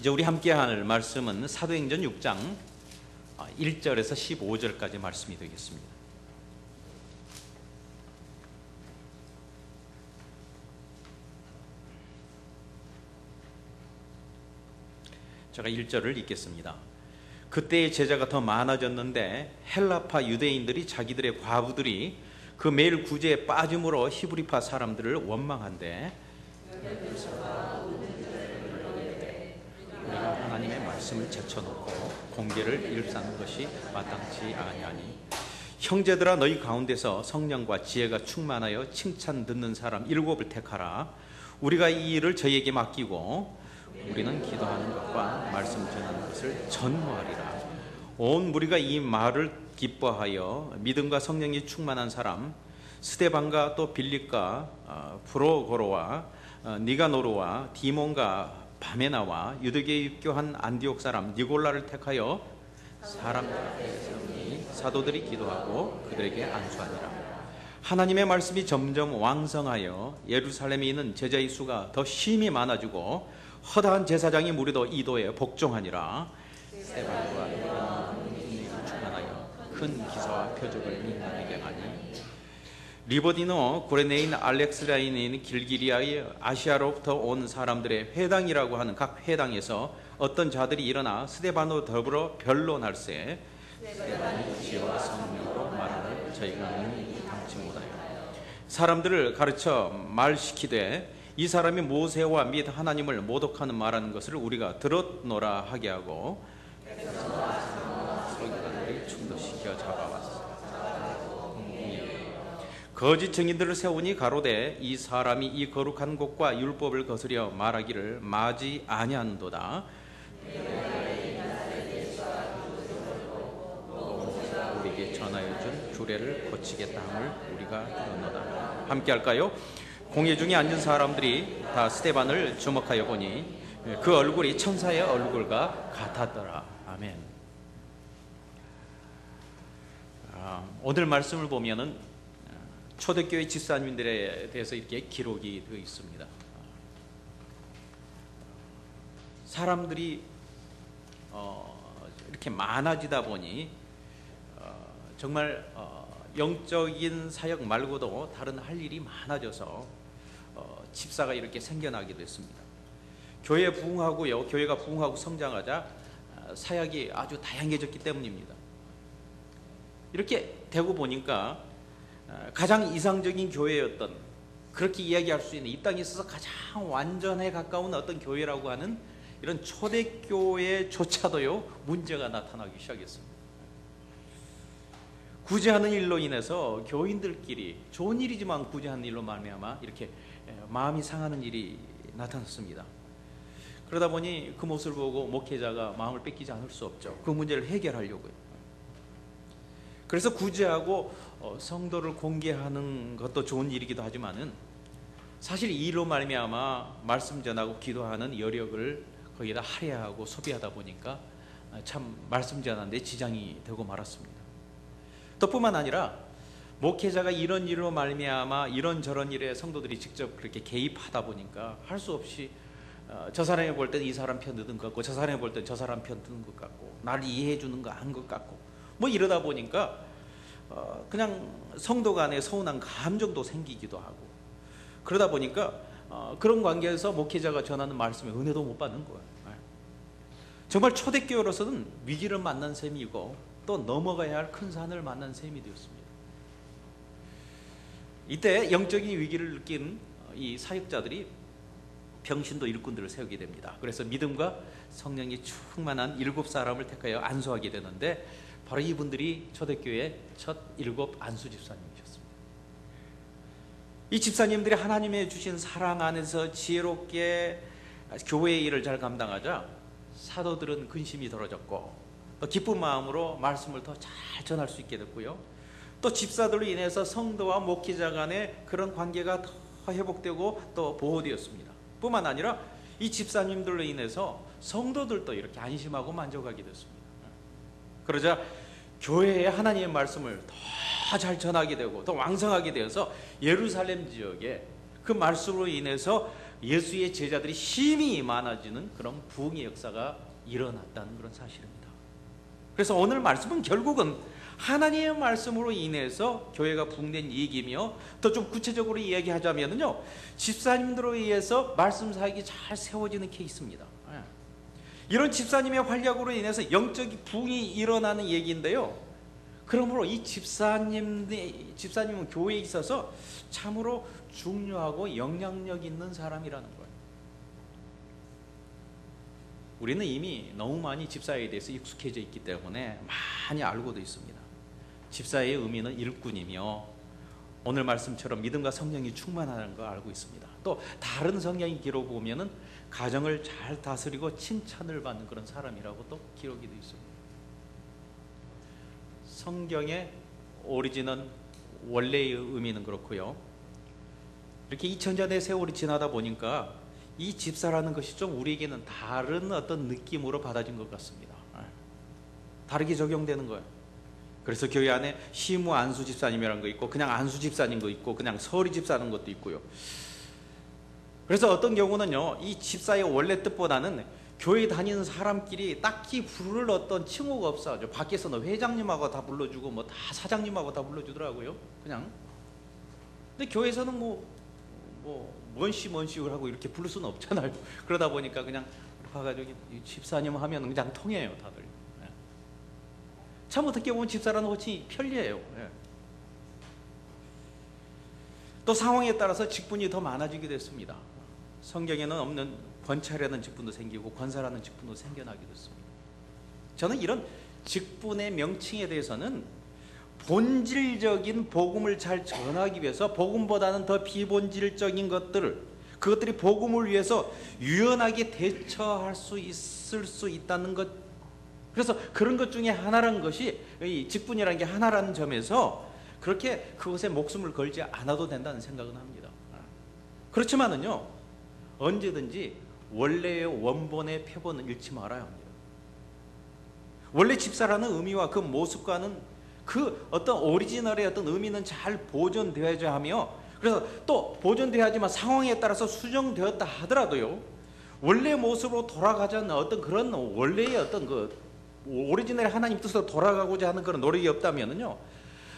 이제 우리 함께 할 말씀은 사도행전 6장 1절에서 15절까지 말씀이 되겠습니다. 제가 1절을 읽겠습니다. 그때의 제자가 더 많아졌는데 헬라파 유대인들이 자기들의 과부들이 그 매일 구제에 빠짐으로 히브리파 사람들을 원망한대 우리가 하나님의 말씀을 제쳐놓고 공개를 일삼는 것이 마땅치 아니하니 형제들아 너희 가운데서 성령과 지혜가 충만하여 칭찬 듣는 사람 7을 택하라. 우리가 이 일을 저희에게 맡기고 우리는 기도하는 것과 말씀 전하는 것을 전무하리라. 온 무리가 이 말을 기뻐하여 믿음과 성령이 충만한 사람 스데반과 또 빌립과 프로고로와 니가노르와 디몬과 바메나와 유대교에 입교한 안디옥 사람 니골라를 택하여 사람들 앞에 세우니 사도들이 기도하고 그들에게 안수하니라. 하나님의 말씀이 점점 왕성하여 예루살렘에 있는 제자의 수가 더 심히 많아지고 허다한 제사장의 무리도 이도에 복종하니라. 스데반과 니골라는 충만하여 큰 기사와 표적을 인하게 하니 리보디노 구레네인 알렉스라인인 길기리아의 아시아로부터 온 사람들의 회당이라고 하는 각 회당에서 어떤 자들이 일어나 스데반으로 더불어 변론할세 스데반이 지혜와 성령으로 말하는 저희가 당치 못하여 사람들을 가르쳐 말시키되 이 사람이 모세와 및 하나님을 모독하는 말하는 것을 우리가 들었노라 하게 하고 서기관들이 충돌시켜 잡아왔어. 거짓 증인들을 세우니 가로되 이 사람이 이 거룩한 곳과 율법을 거스려 말하기를 마지 아니하는도다. 우리에게 전하여 준 규례를 고치겠다 함을 우리가 들었노다. 함께 할까요? 공회 중에 앉은 사람들이 다 스데반을 주목하여 보니 그 얼굴이 천사의 얼굴과 같았더라. 아멘. 오늘 말씀을 보면은 초대교회 집사님들에 대해서 이렇게 기록이 되어 있습니다. 사람들이 이렇게 많아지다 보니 정말 영적인 사역 말고도 다른 할 일이 많아져서 집사가 이렇게 생겨나게 됐습니다. 교회 부흥하고요, 교회가 부흥하고 성장하자 사역이 아주 다양해졌기 때문입니다. 이렇게 되고 보니까 가장 이상적인 교회였던, 그렇게 이야기할 수 있는, 이 땅에 있어서 가장 완전에 가까운 어떤 교회라고 하는 이런 초대교회조차도요 문제가 나타나기 시작했습니다. 구제하는 일로 인해서 교인들끼리, 좋은 일이지만 구제하는 일로 말미암아 이렇게 마음이 상하는 일이 나타났습니다. 그러다 보니 그 모습을 보고 목회자가 마음을 뺏기지 않을 수 없죠. 그 문제를 해결하려고요. 그래서 구제하고 성도를 공개하는 것도 좋은 일이기도 하지만은 사실 이 일로 말미암아 말씀 전하고 기도하는 여력을 거기다 할애하고 소비하다 보니까 참 말씀 전하는 데 지장이 되고 말았습니다. 또 뿐만 아니라 목회자가 이런 일로 말미암아 이런저런 일에 성도들이 직접 그렇게 개입하다 보니까 할 수 없이 저 사람이 볼 때는 이 사람 편 드는 것 같고 저 사람이 볼 때는 저 사람 편 드는 것 같고 나를 이해해 주는 거 한 것 같고 뭐 이러다 보니까 그냥 성도 간에 서운한 감정도 생기기도 하고 그러다 보니까 그런 관계에서 목회자가 전하는 말씀에 은혜도 못 받는 거예요. 정말 초대교회로서는 위기를 만난 셈이고 또 넘어가야 할 큰 산을 만난 셈이 되었습니다. 이때 영적인 위기를 느낀 이 사역자들이 병신도 일꾼들을 세우게 됩니다. 그래서 믿음과 성령이 충만한 7사람을 택하여 안수하게 되는데 바로 이분들이 초대교회의 첫 7 안수 집사님이셨습니다. 이 집사님들이 하나님의 주신 사랑 안에서 지혜롭게 교회의 일을 잘 감당하자 사도들은 근심이 덜어졌고 또 기쁜 마음으로 말씀을 더 잘 전할 수 있게 됐고요. 또 집사들로 인해서 성도와 목회자 간의 그런 관계가 더 회복되고 또 보호되었습니다. 뿐만 아니라 이 집사님들로 인해서 성도들도 이렇게 안심하고 만족하게 됐습니다. 그러자 교회에 하나님의 말씀을 더 잘 전하게 되고 더 왕성하게 되어서 예루살렘 지역에 그 말씀으로 인해서 예수의 제자들이 힘이 많아지는 그런 부흥의 역사가 일어났다는 그런 사실입니다. 그래서 오늘 말씀은 결국은 하나님의 말씀으로 인해서 교회가 부흥된 얘기며, 더 좀 구체적으로 이야기하자면요, 집사님들로 의해서 말씀 사역이 잘 세워지는 케이스입니다. 이런 집사님의 활약으로 인해서 영적 부흥이 일어나는 얘기인데요, 그러므로 이 집사님은 교회에 있어서 참으로 중요하고 영향력 있는 사람이라는 거예요. 우리는 이미 너무 많이 집사에 대해서 익숙해져 있기 때문에 많이 알고도 있습니다. 집사의 의미는 일꾼이며, 오늘 말씀처럼 믿음과 성령이 충만하는 거 알고 있습니다. 또 다른 성경의 기록 보면은 가정을 잘 다스리고 칭찬을 받는 그런 사람이라고 또 기록이 되어 있습니다. 성경의 오리진은 원래의 의미는 그렇고요, 이렇게 2000년의 세월이 지나다 보니까 이 집사라는 것이 좀 우리에게는 다른 어떤 느낌으로 받아진 것 같습니다. 다르게 적용되는 거예요. 그래서 교회 안에 시무 안수 집사님이라는 거 있고, 그냥 안수 집사님 거 있고, 그냥 서리 집사는 것도 있고요. 그래서 어떤 경우는요, 이 집사의 원래 뜻보다는 교회 다니는 사람끼리 딱히 부를 어떤 칭호가 없어요. 밖에서는 회장님하고 다 불러주고 뭐 다 사장님하고 다 불러주더라고요. 그냥. 근데 교회에서는 뭔시를 하고 이렇게 부를 수는 없잖아요. 그러다 보니까 그냥 가가지고 집사님 하면 그냥 통해요, 다들. 참 어떻게 보면 집사라는 것이 편리해요. 또 상황에 따라서 직분이 더 많아지게 됐습니다. 성경에는 없는 권찰이라는 직분도 생기고 권사라는 직분도 생겨나게 됐습니다. 저는 이런 직분의 명칭에 대해서는 본질적인 복음을 잘 전하기 위해서 복음보다는 더 비본질적인 그것들이 복음을 위해서 유연하게 대처할 수 있을 수 있다는 것, 그래서 그런 것 중에 하나라는 것이, 이 직분이라는 게 하나라는 점에서 그렇게 그것에 목숨을 걸지 않아도 된다는 생각은 합니다. 그렇지만은요, 언제든지 원래의 원본의 표본은 잃지 말아야 합니다. 원래 집사라는 의미와 그 모습과는 그 어떤 오리지널의 어떤 의미는 잘 보존되어야 하며, 그래서 또 보존되어야지만 상황에 따라서 수정되었다 하더라도요, 원래 모습으로 돌아가자는 어떤 그런 원래의 어떤 그 오리지널의 하나님 뜻으로 돌아가고자 하는 그런 노력이 없다면은요,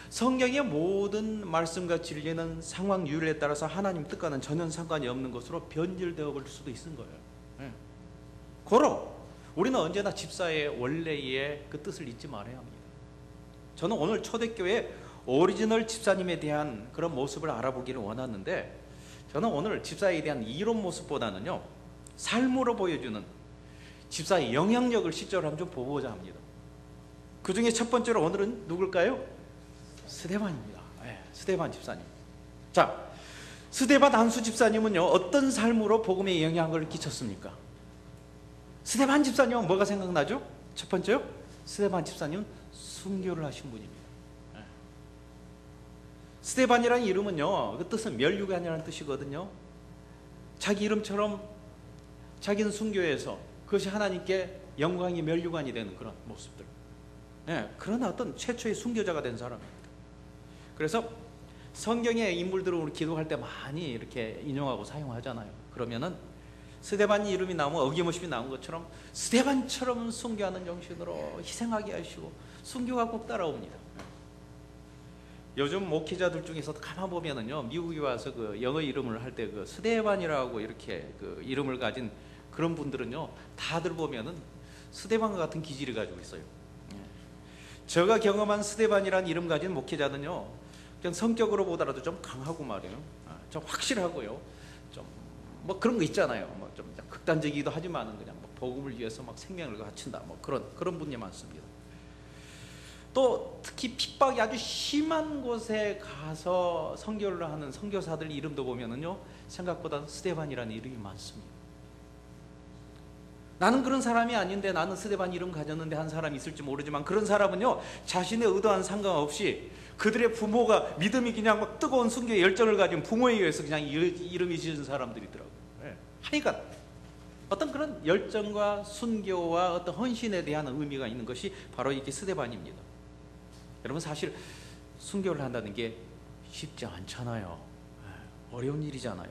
성경의 모든 말씀과 진리는 상황 유일에 따라서 하나님 뜻과는 전혀 상관이 없는 것으로 변질되어 버릴 수도 있는 거예요. 고로 우리는 언제나 집사의 원래의 그 뜻을 잊지 말아야 합니다. 저는 오늘 초대교회 오리지널 집사님에 대한 그런 모습을 알아보기를 원하는데, 저는 오늘 집사에 대한 이론 모습보다는요, 삶으로 보여주는 집사의 영향력을 실제로 한번 좀 보고자 합니다. 그 중에 첫 번째로 오늘은 누굴까요? 스데반입니다. 스데반 집사님. 자, 스데반 안수 집사님은요, 어떤 삶으로 복음에 영향을 끼쳤습니까? 스데반 집사님은 뭐가 생각나죠? 첫 번째요, 스데반 집사님은 순교를 하신 분입니다. 스데반이라는 이름은요, 그 뜻은 멸류관이라는 뜻이거든요. 자기 이름처럼 자기는 순교해서 그것이 하나님께 영광이 멸류관이 되는 그런 모습들. 그런 어떤 최초의 순교자가 된 사람입니다. 그래서 성경의 인물들을 우리 기도할 때 많이 이렇게 인용하고 사용하잖아요. 그러면은 스데반 이름이 나오면 어김없이 나온 것처럼 스데반처럼 순교하는 정신으로 희생하게 하시고 순교가 꼭 따라옵니다. 요즘 목회자들 중에서도 가만 보면은요, 미국에 와서 그 영어 이름을 할 때 그 스데반이라고 이렇게 그 이름을 가진 그런 분들은요, 다들 보면은 스데반과 같은 기질을 가지고 있어요. 제가 경험한 스데반이라는 이름 가진 목회자는요, 그냥 성격으로 보더라도 좀 강하고 말이에요, 좀 확실하고요, 좀 뭐 그런 거 있잖아요. 뭐 좀 극단적이기도 하지만은 그냥 뭐 복음을 위해서 막 생명을 바친다, 뭐 그런 분이 많습니다. 또 특히 핍박이 아주 심한 곳에 가서 선교를 하는 선교사들 이름도 보면은요, 생각보다 스데반이라는 이름이 많습니다. 나는 그런 사람이 아닌데 나는 스데반 이름 가졌는데 한 사람이 있을지 모르지만, 그런 사람은요, 자신의 의도와는 상관없이 그들의 부모가 믿음이 그냥 막 뜨거운 순교의 열정을 가진 부모에 의해서 그냥 이름이 지은 사람들이 있더라고요. 하여간 어떤 그런 열정과 순교와 어떤 헌신에 대한 의미가 있는 것이 바로 이게 스데반입니다. 여러분, 사실 순교를 한다는 게 쉽지 않잖아요. 어려운 일이잖아요.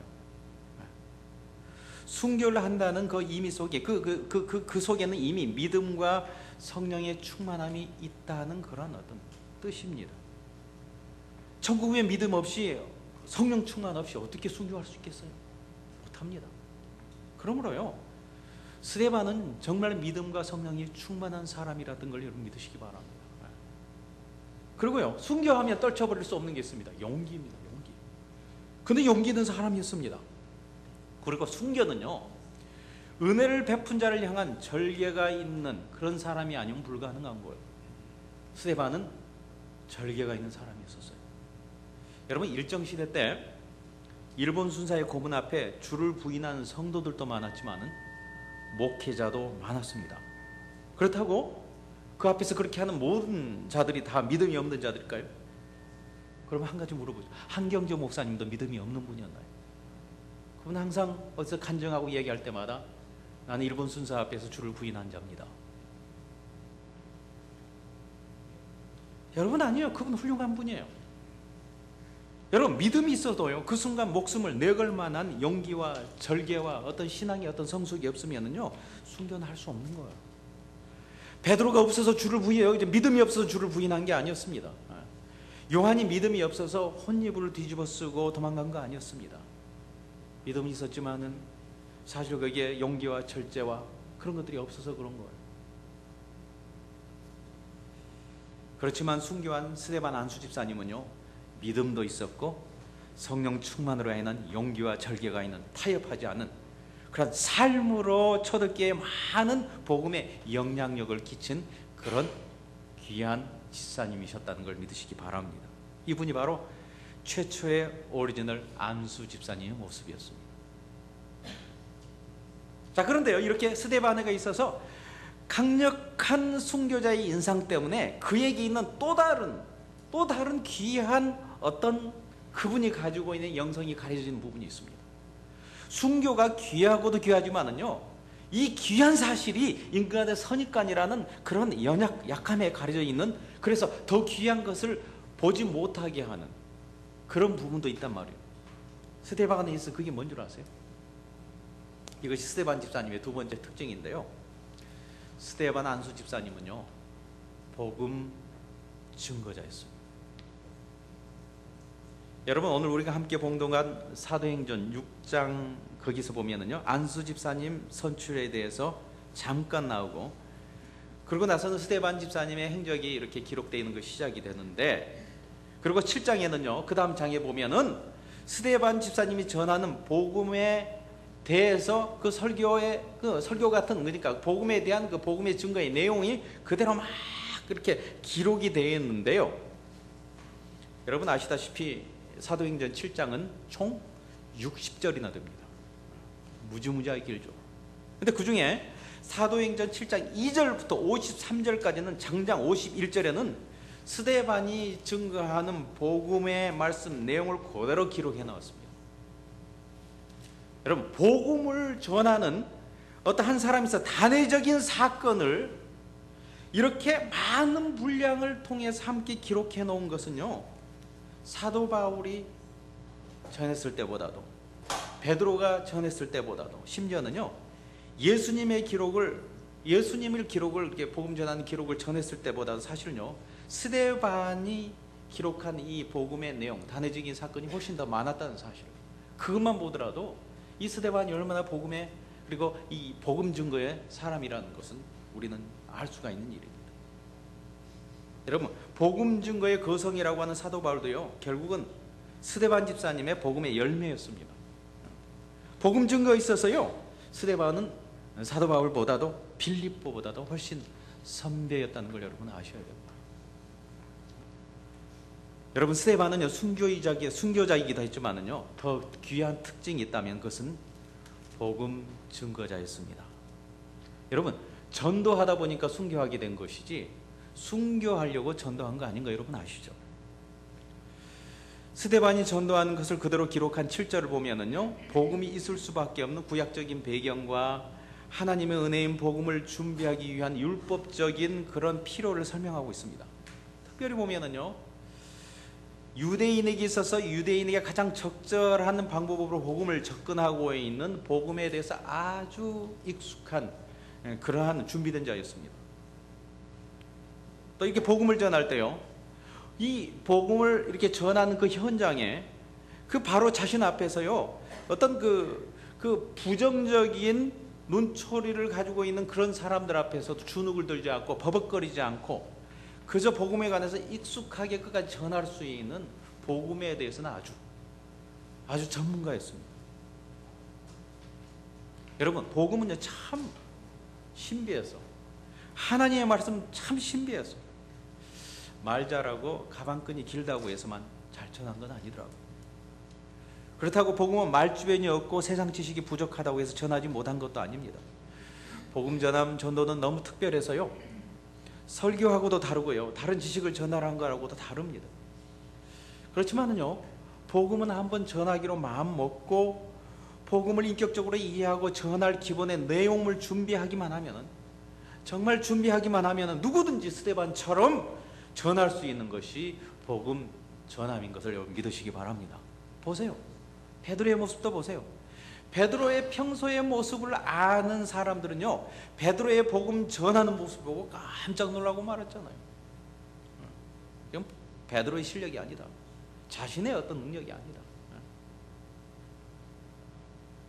순교를 한다는 그 의미 속에 그 속에는 이미 믿음과 성령의 충만함이 있다는 그런 어떤 뜻입니다. 천국에 믿음 없이 성령 충만 없이 어떻게 순교할 수 있겠어요? 못합니다. 그러므로요, 스데반은 정말 믿음과 성령이 충만한 사람이라던 걸 여러분 믿으시기 바랍니다. 그리고요, 순교하면 떨쳐버릴 수 없는 게 있습니다. 용기입니다. 용기. 근데 용기 있는 사람이었습니다. 그리고 순교는요, 은혜를 베푼 자를 향한 절개가 있는 그런 사람이 아니면 불가능한 거예요. 스데반은 절개가 있는 사람이었어요. 여러분, 일정시대 때 일본 순사의 고문 앞에 줄을 부인하는 성도들도 많았지만 목회자도 많았습니다. 그렇다고 그 앞에서 그렇게 하는 모든 자들이 다 믿음이 없는 자들일까요? 그러면 한 가지 물어보죠. 한경조 목사님도 믿음이 없는 분이었나요? 그분은 항상 어디서 간증하고 얘기할 때마다 나는 일본 순사 앞에서 줄을 부인한 자입니다. 여러분, 아니에요. 그분 훌륭한 분이에요. 여러분, 믿음이 있어도요, 그 순간 목숨을 내걸 만한 용기와 절개와 어떤 신앙의 어떤 성숙이 없으면은요, 순교는 할 수 없는 거예요. 베드로가 없어서 줄을 부인해요. 이제 믿음이 없어서 줄을 부인한 게 아니었습니다. 요한이 믿음이 없어서 혼이불을 뒤집어 쓰고 도망간 거 아니었습니다. 믿음이 있었지만은 사실 거기에 용기와 절제와 그런 것들이 없어서 그런 거예요. 그렇지만 순교한 스데반 안수 집사님은요, 믿음도 있었고 성령 충만으로 하는 용기와 절개가 있는 타협하지 않은 그런 삶으로 초대교회에 많은 복음의 영향력을 끼친 그런 귀한 집사님이셨다는 걸 믿으시기 바랍니다. 이분이 바로 최초의 오리지널 안수 집사님의 모습이었습니다. 자, 그런데요, 이렇게 스데반에게 있어서 강력한 순교자의 인상 때문에 그에게 있는 또 다른 귀한 어떤 그분이 가지고 있는 영성이 가려지는 부분이 있습니다. 순교가 귀하고도 귀하지만은요, 이 귀한 사실이 인간의 선입관이라는 그런 약함에 가려져 있는, 그래서 더 귀한 것을 보지 못하게 하는 그런 부분도 있단 말이에요. 스데반에 있어 그게 뭔 줄 아세요? 이것이 스데반 집사님의 두 번째 특징인데요, 스데반 안수 집사님은요, 복음 증거자였습니다. 여러분, 오늘 우리가 함께 봉독한 사도행전 6장 거기서 보면은요, 안수 집사님 선출에 대해서 잠깐 나오고, 그러고 나서는 스데반 집사님의 행적이 이렇게 기록되어 있는 것이 시작이 되는데, 그리고 7장에는요, 그 다음 장에 보면은 스데반 집사님이 전하는 복음에 대해서 그 설교 같은, 그러니까 복음에 대한 그 복음의 증거의 내용이 그대로 막 그렇게 기록이 되어 있는데요, 여러분 아시다시피 사도행전 7장은 총 60절이나 됩니다. 무지무지하게 길죠. 근데 그 중에 사도행전 7장 2절부터 53절까지는 장장 51절에는 스데반이 증거하는 복음의 말씀 내용을 그대로 기록해 나왔습니다. 여러분, 복음을 전하는 어떤 한 사람에서 단회적인 사건을 이렇게 많은 분량을 통해서 함께 기록해 놓은 것은요, 사도 바울이 전했을 때보다도, 베드로가 전했을 때보다도, 심지어는요, 예수님을 기록을 이렇게 복음 전하는 기록을 전했을 때보다도 사실은요, 스데반이 기록한 이 복음의 내용, 단회적인 사건이 훨씬 더 많았다는 사실. 그것만 보더라도 이 스데반이 얼마나 복음의, 그리고 이 복음 증거의 사람이라는 것은 우리는 알 수가 있는 일입니다. 여러분, 복음 증거의 거성이라고 하는 사도 바울도요, 결국은 스데반 집사님의 복음의 열매였습니다. 복음 증거에 있어서요, 스데반은 사도 바울보다도 빌립보보다도 훨씬 선배였다는 걸 여러분 아셔야 됩니다. 여러분, 스데반은요, 순교자이기도 했지만은요, 더 귀한 특징이 있다면 그것은 복음 증거자였습니다. 여러분, 전도하다 보니까 순교하게 된 것이지 순교하려고 전도한 거 아닌가 여러분 아시죠? 스데반이 전도한 것을 그대로 기록한 7절을 보면은요, 복음이 있을 수밖에 없는 구약적인 배경과 하나님의 은혜인 복음을 준비하기 위한 율법적인 그런 필요를 설명하고 있습니다. 특별히 보면은요, 유대인에게 있어서 유대인에게 가장 적절한 방법으로 복음을 접근하고 있는 복음에 대해서 아주 익숙한 그러한 준비된 자였습니다. 또 이렇게 복음을 전할 때요, 이 복음을 이렇게 전하는 그 현장에 그 바로 자신 앞에서요, 어떤 그 부정적인 눈초리를 가지고 있는 그런 사람들 앞에서도 주눅을 들지 않고 버벅거리지 않고 그저 복음에 관해서 익숙하게 끝까지 전할 수 있는 복음에 대해서는 아주 전문가였습니다. 여러분, 복음은요 참 신비해서, 하나님의 말씀 참 신비해서 말 잘하고 가방끈이 길다고 해서만 잘 전한 건 아니더라고요. 그렇다고 복음은 말주변이 없고 세상 지식이 부족하다고 해서 전하지 못한 것도 아닙니다. 복음 전함 전도는 너무 특별해서요, 설교하고도 다르고요, 다른 지식을 전하는 거하고도 다릅니다. 그렇지만은요, 복음은 한번 전하기로 마음 먹고 복음을 인격적으로 이해하고 전할 기본의 내용을 준비하기만 하면은, 정말 준비하기만 하면은 누구든지 스데반처럼 전할 수 있는 것이 복음 전함인 것을 여러분 믿으시기 바랍니다. 보세요, 베드로의 모습도 보세요. 베드로의 평소의 모습을 아는 사람들은요, 베드로의 복음 전하는 모습 보고 깜짝 놀라고 말했잖아요. 이건 베드로의 실력이 아니다, 자신의 어떤 능력이 아니다.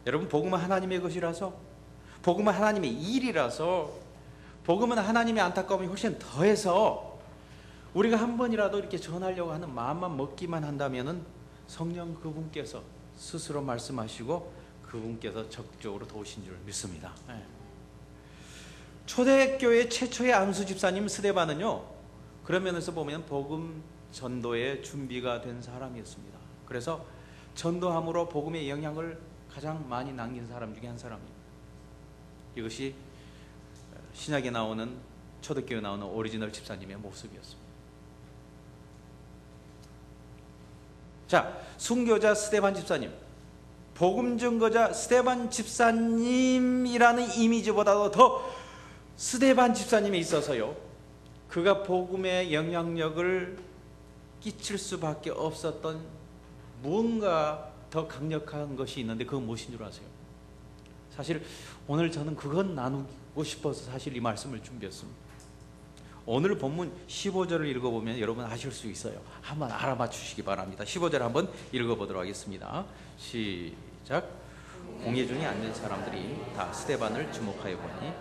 여러분, 복음은 하나님의 것이라서, 복음은 하나님의 일이라서, 복음은 하나님의 안타까움이 훨씬 더해서 우리가 한 번이라도 이렇게 전하려고 하는 마음만 먹기만 한다면은 성령 그분께서 스스로 말씀하시고 그분께서 적극적으로 도우신 줄 믿습니다. 초대교회 최초의 안수 집사님 스데반은요, 그런 면에서 보면 복음 전도의 준비가 된 사람이었습니다. 그래서 전도함으로 복음의 영향을 가장 많이 남긴 사람 중에 한 사람입니다. 이것이 신약에 나오는, 초대교회에 나오는 오리지널 집사님의 모습이었습니다. 자, 순교자 스데반 집사님, 복음 증거자 스데반 집사님이라는 이미지보다도 더 스데반 집사님에 있어서요, 그가 복음의 영향력을 끼칠 수밖에 없었던 무언가 더 강력한 것이 있는데, 그건 무엇인 줄 아세요? 사실 오늘 저는 그건 나누고 싶어서 사실 이 말씀을 준비했습니다. 오늘 본문 15절을 읽어보면 여러분 아실 수 있어요. 한번 알아봐 주시기 바랍니다. 15절 한번 읽어보도록 하겠습니다. 시작. 공회 중에 앉은 사람들이 다 스데반을 주목하여 보니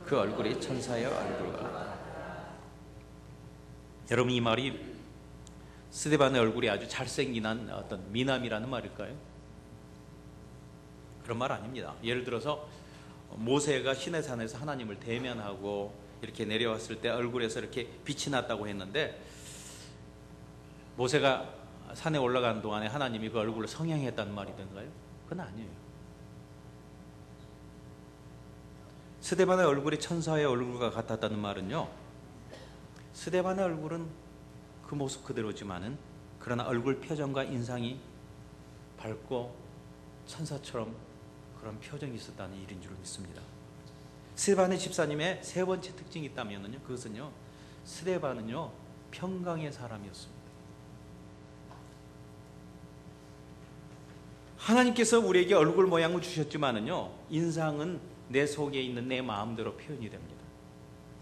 그 얼굴이 천사의 얼굴과 같다. 여러분, 이 말이 스데반의 얼굴이 아주 잘생긴 어떤 미남이라는 말일까요? 그런 말 아닙니다. 예를 들어서 모세가 시내산에서 하나님을 대면하고 이렇게 내려왔을 때 얼굴에서 이렇게 빛이 났다고 했는데, 모세가 산에 올라가는 동안에 하나님이 그 얼굴을 성형했다는 말이던가요? 그건 아니에요. 스데반의 얼굴이 천사의 얼굴과 같았다는 말은요, 스데반의 얼굴은 그 모습 그대로지만은 그러나 얼굴 표정과 인상이 밝고 천사처럼 그런 표정이 있었다는 일인 줄 믿습니다. 스데반의 집사님의 세 번째 특징이 있다면요, 그것은요, 스데반은요 평강의 사람이었습니다. 하나님께서 우리에게 얼굴 모양을 주셨지만은요, 인상은 내 속에 있는 내 마음대로 표현이 됩니다.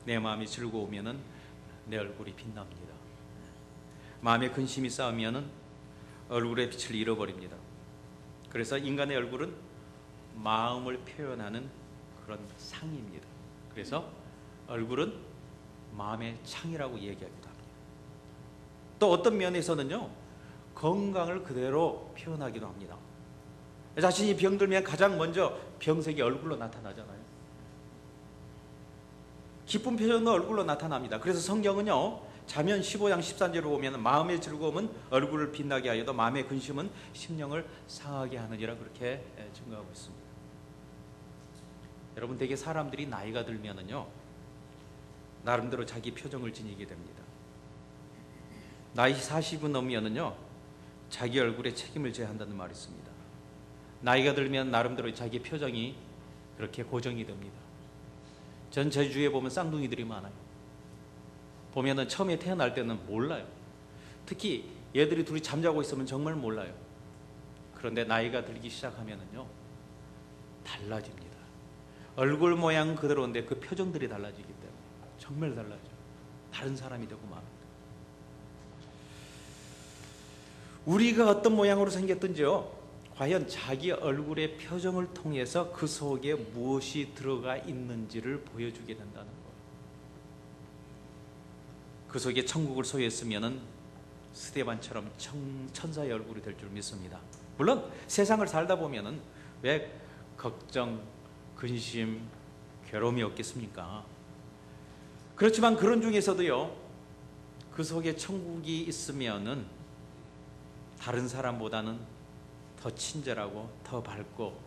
내 마음이 즐거우면은 내 얼굴이 빛납니다. 마음에 근심이 쌓이면은 얼굴의 빛을 잃어버립니다. 그래서 인간의 얼굴은 마음을 표현하는 그런 상입니다. 그래서 얼굴은 마음의 창이라고 얘기하기도 합니다. 또 어떤 면에서는요, 건강을 그대로 표현하기도 합니다. 자신이 병들면 가장 먼저 병색이 얼굴로 나타나잖아요. 기쁜 표정도 얼굴로 나타납니다. 그래서 성경은요, 잠언 15장 13절을 보면 마음의 즐거움은 얼굴을 빛나게 하여도 마음의 근심은 심령을 상하게 하느니라, 그렇게 증거하고 있습니다. 여러분, 되게 사람들이 나이가 들면은요, 나름대로 자기 표정을 지니게 됩니다. 나이 40은 넘으면은요, 자기 얼굴에 책임을 져야 한다는 말이 있습니다. 나이가 들면 나름대로 자기 표정이 그렇게 고정이 됩니다. 전 제 주위에 보면 쌍둥이들이 많아요. 보면은 처음에 태어날 때는 몰라요. 특히 얘들이 둘이 잠자고 있으면 정말 몰라요. 그런데 나이가 들기 시작하면은요, 달라집니다. 얼굴 모양 그대로인데 그 표정들이 달라지기 때문에 정말 달라져요. 다른 사람이 되고 맙니다. 우리가 어떤 모양으로 생겼든지요, 과연 자기 얼굴의 표정을 통해서 그 속에 무엇이 들어가 있는지를 보여주게 된다는 거예요. 그 속에 천국을 소유했으면은 스데반처럼 천사의 얼굴이 될 줄 믿습니다. 물론 세상을 살다 보면은 왜 걱정, 근심, 괴로움이 없겠습니까? 그렇지만 그런 중에서도요, 그 속에 천국이 있으면은 다른 사람보다는 더 친절하고 더 밝고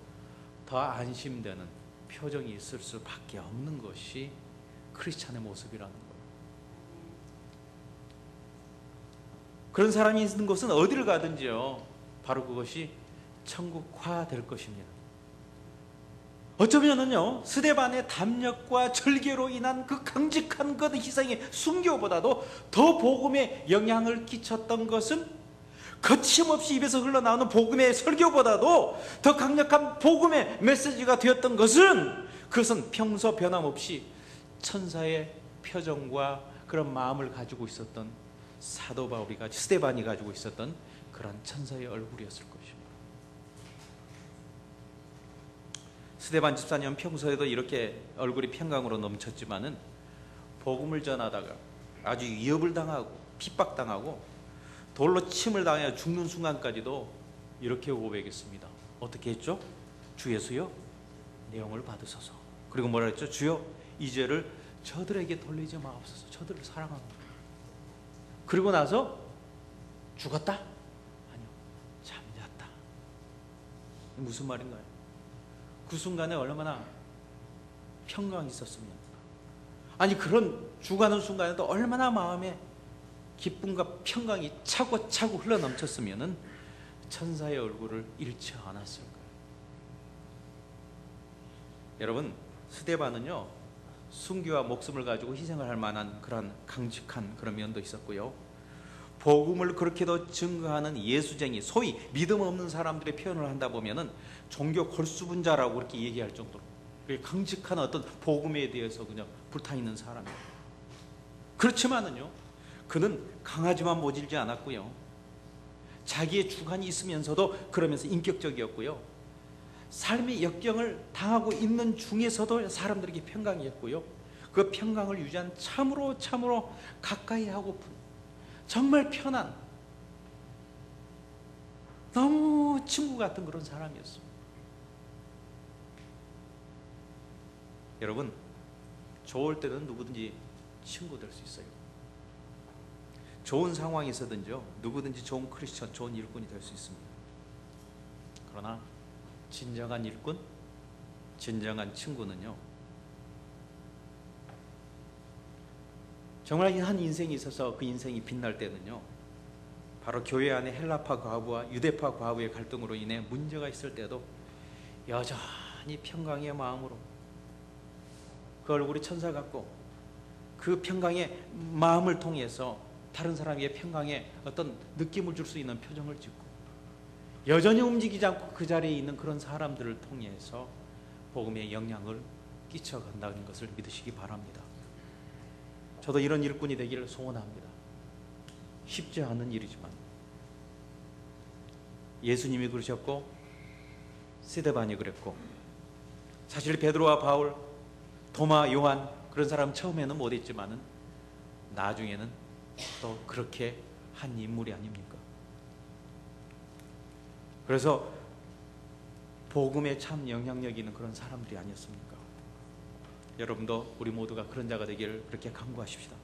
더 안심되는 표정이 있을 수밖에 없는 것이 크리스찬의 모습이라는 거예요. 그런 사람이 있는 곳은 어디를 가든지요, 바로 그것이 천국화 될 것입니다. 어쩌면은요, 스데반의 담력과 절개로 인한 그 강직한 그 희생의 순교보다도 더 복음에 영향을 끼쳤던 것은 거침없이 입에서 흘러나오는 복음의 설교보다도 더 강력한 복음의 메시지가 되었던 것은, 그것은 평소 변함없이 천사의 표정과 그런 마음을 가지고 있었던 사도 바울이 가지고, 스데반이 가지고 있었던 그런 천사의 얼굴이었을 것입니다. 스데반 집사님은 평소에도 이렇게 얼굴이 평강으로 넘쳤지만은 복음을 전하다가 아주 위협을 당하고 핍박당하고 돌로 침을 당해 죽는 순간까지도 이렇게 고백했습니다. 어떻게 했죠? 주 예수여, 내 영을 받으소서. 그리고 뭐라 했죠? 주여, 이 죄를 저들에게 돌리지 마옵소서. 저들을 사랑합니다. 그리고 나서 죽었다? 아니요, 잠잤다. 무슨 말인가요? 그 순간에 얼마나 평강이 있었으면, 아니 그런 죽어가는 순간에도 얼마나 마음에 기쁨과 평강이 차고차고 흘러넘쳤으면 천사의 얼굴을 잃지 않았을까요? 여러분, 스데반은요, 순교와 목숨을 가지고 희생을 할 만한 그런 강직한 그런 면도 있었고요, 복음을 그렇게도 증거하는 예수쟁이, 소위 믿음 없는 사람들의 표현을 한다 보면은 종교 골수분자라고 그렇게 얘기할 정도로 강직한 어떤 복음에 대해서 그냥 불타있는 사람이에요. 그렇지만은요, 그는 강하지만 모질지 않았고요, 자기의 주관이 있으면서도 그러면서 인격적이었고요, 삶의 역경을 당하고 있는 중에서도 사람들에게 평강이었고요, 그 평강을 유지한 참으로 가까이 하고픈, 정말 편한, 너무 친구 같은 그런 사람이었습니다. 여러분, 좋을 때는 누구든지 친구 될 수 있어요. 좋은 상황에서든지요, 누구든지 좋은 크리스천, 좋은 일꾼이 될 수 있습니다. 그러나 진정한 일꾼, 진정한 친구는요, 정말 한 인생이 있어서 그 인생이 빛날 때는요, 바로 교회 안에 헬라파 과부와 유대파 과부의 갈등으로 인해 문제가 있을 때도 여전히 평강의 마음으로 그 얼굴이 천사 같고 그 평강의 마음을 통해서 다른 사람에게 평강의 어떤 느낌을 줄 수 있는 표정을 짓고 여전히 움직이지 않고 그 자리에 있는 그런 사람들을 통해서 복음의 영향을 끼쳐간다는 것을 믿으시기 바랍니다. 저도 이런 일꾼이 되기를 소원합니다. 쉽지 않은 일이지만 예수님이 그러셨고 스데반이 그랬고, 사실 베드로와 바울, 도마, 요한, 그런 사람 처음에는 못했지만은 나중에는 또 그렇게 한 인물이 아닙니까? 그래서 복음에 참 영향력 있는 그런 사람들이 아니었습니까? 여러분도 우리 모두가 그런 자가 되기를 그렇게 간구하십시다.